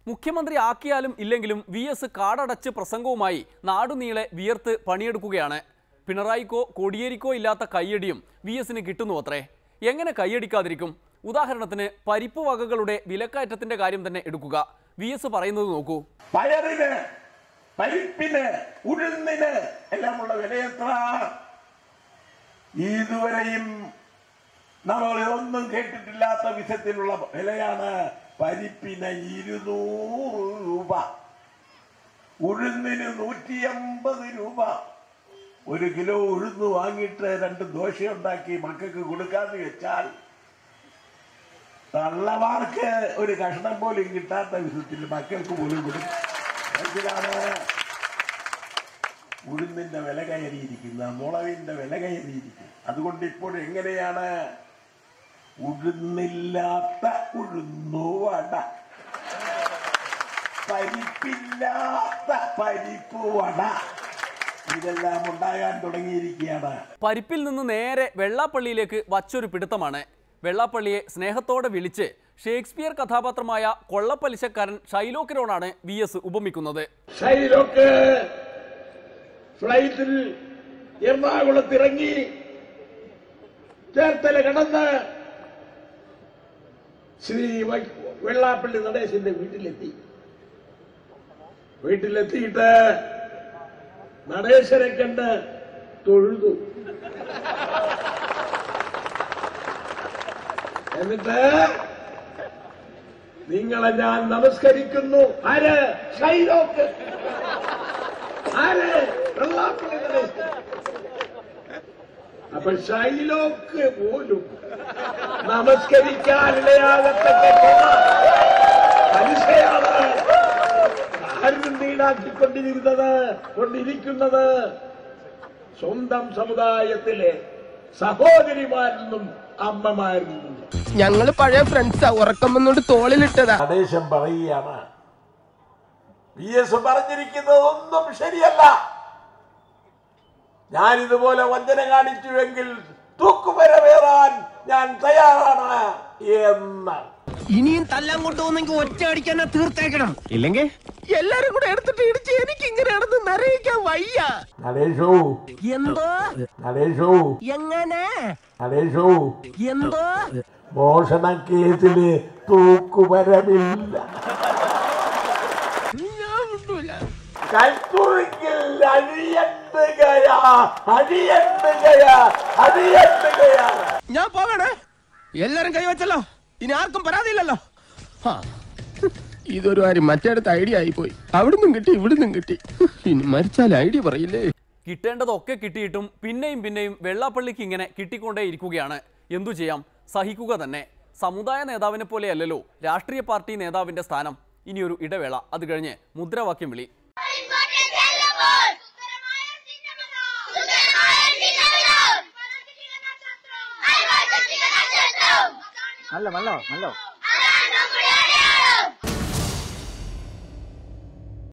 മുഖ്യമന്ത്രി ആക്കിയാലും ഇല്ലെങ്കിലും VS കാടടച്ച് പ്രസംഗവുമായി നാടുനീളെ വിയർത്ത് പണിയെടുക്കുകയാണ്. പിണറായിക്കോ കോടിയേരിക്കോ ഇല്ലാത്ത കയ്യടിയും VSന് കിട്ടുന്നു അത്രേ. എങ്ങനെ കയ്യടിക്കാതിരിക്കും? ഉദാഹരണത്തിന് പരിപ്പ് വകകളുടെ വിലക്കയറ്റത്തിന്റെ കാര്യം തന്നെ എടുക്കുക. VS പറയുന്നത് നോക്കൂ. പയറിന്, പരിപ്പിന്, ഉഴുന്നിന് എല്ലാമുള്ള വിലയെത്ര? ഇതുവരെയും നമ്മൾ ഒന്നും കേട്ടിട്ടില്ലാത്ത വിധത്തിലുള്ള വിലയാണ്. പരിപ്പിന് 200 രൂപ, ഉഴുന്നിന് 150 രൂപ. 1 കിലോ ഉഴുന്ന് വാങ്ങിയിട്ട് 2 ദോശ ഉണ്ടാക്കി മക്കൾക്ക് കൊടുക്കാന്ന് വെച്ചാൽ തള്ളമാർക്ക് ഒരു കഷ്ണം പോലും കിട്ടാത്ത വിധത്തിൽ മക്കൾക്ക് പോലും കൊടുക്കും. ഉഴുന്നിന്റെ വില കയറിയിരിക്കുന്ന, മുളകിന്റെ വില കയറിയിരിക്കും. അതുകൊണ്ട് ഇപ്പോൾ എങ്ങനെയാണ് ഉഴുന്നില്ലാത്ത ഉഴുന്നുവട, പരിപ്പില്ലാത്ത പരിപ്പ് വട, ഇതെല്ലാം ഉണ്ടാകാൻ തുടങ്ങിയിരിക്കുകയാണ്. പരിപ്പിൽ നിന്ന് നേരെ വെള്ളാപ്പള്ളിയിലേക്ക് വച്ചൊരു പിടുത്തമാണ്. വെള്ളാപ്പള്ളിയെ സ്നേഹത്തോടെ വിളിച്ച് ഷേക്സ്പിയർ കഥാപാത്രമായ കൊള്ളപ്പലിശക്കാരൻ ഷൈലോക്കിനോടാണ് VS ഉപമിക്കുന്നത്. ഷൈലോക്ക് ഫ്ലൈറ്റിൽ എറണാകുളത്ത് ഇറങ്ങി ചേർത്തല കടന്ന് ശ്രീ വെള്ളാപ്പള്ളി നടേശന്റെ വീട്ടിലെത്തിയിട്ട് നടേശനെ കണ്ട് തൊഴുതു. എന്നിട്ട് നിങ്ങളെ ഞാൻ നമസ്കരിക്കുന്നു. ആര്? ഷൈലോക്ക്. ആര്? വെള്ളാപ്പള്ളി നടേശൻ. അപ്പൊ ഷൈലോക്ക് പോലും നമസ്കരിക്കാനിടയാകത്തക്ക പലിശയാണ് ആരും കൊണ്ടിരിക്കുന്നത്. സ്വന്തം സമുദായത്തിലെ സഹോദരിമാരിൽ നിന്നും അമ്മമാരിൽ നിന്നും. ഞങ്ങള് പഴയ ഫ്രണ്ട്സാ, ഉറക്കം വന്നോണ്ട് തോളിലിട്ടതാ. നടേശൻ പറയുകയാണ്, VS പറഞ്ഞിരിക്കുന്നത് ഒന്നും ശരിയല്ല. ഞാനിതുപോലെ വഞ്ചന കാണിച്ചുവെങ്കിൽ തൂക്കുമര വേറാൻ ഞാൻ തയ്യാറാണ് എന്ന്. ഇനിയും തല്ലാൻ കൊണ്ടുപോകുന്നെങ്കിൽ ഒറ്റ അടിക്കാൻ തീർത്തേക്കണം, ഇല്ലെങ്കിൽ എല്ലാരും കൂടെ എടുത്തിട്ട് ഇടിച്ച് എനിക്ക് ഇങ്ങനെയാണെന്ന് നിറയിക്കാൻ വയ്യ. നടേശോ, എന്തോ നടേശോ, എങ്ങനെ നടേശോ, എന്തോ മോഷണ കേസില് തൂക്കുമരമില്ല. കൽത്തുറിക്കിൽ അഴിയണ്ടുകയാ. ഞാൻ പോകണേ. എല്ലാരും കൈവച്ചല്ലോ, ഇനി ആർക്കും പരാതിയില്ലല്ലോ. ഇതൊരു കാര്യം മറ്റേടത്ത് ഐഡിയ ആയിപ്പോയി. അവിടുന്നും കിട്ടി ഇവിടുന്നും കിട്ടി. ഇനി മരിച്ചാൽ ഐഡിയ പറയില്ലേ. കിട്ടേണ്ടതൊക്കെ കിട്ടിയിട്ടും പിന്നെയും വെള്ളാപ്പള്ളിക്ക് ഇങ്ങനെ കിട്ടിക്കൊണ്ടേ ഇരിക്കുകയാണ്. എന്തു ചെയ്യാം, സഹിക്കുക തന്നെ. സമുദായ നേതാവിനെ പോലെയല്ലല്ലോ രാഷ്ട്രീയ പാർട്ടി നേതാവിന്റെ സ്ഥാനം. ഇനിയൊരു ഇടവേള, അത് കഴിഞ്ഞ് മുദ്രാവാക്യം വിളി. നല്ല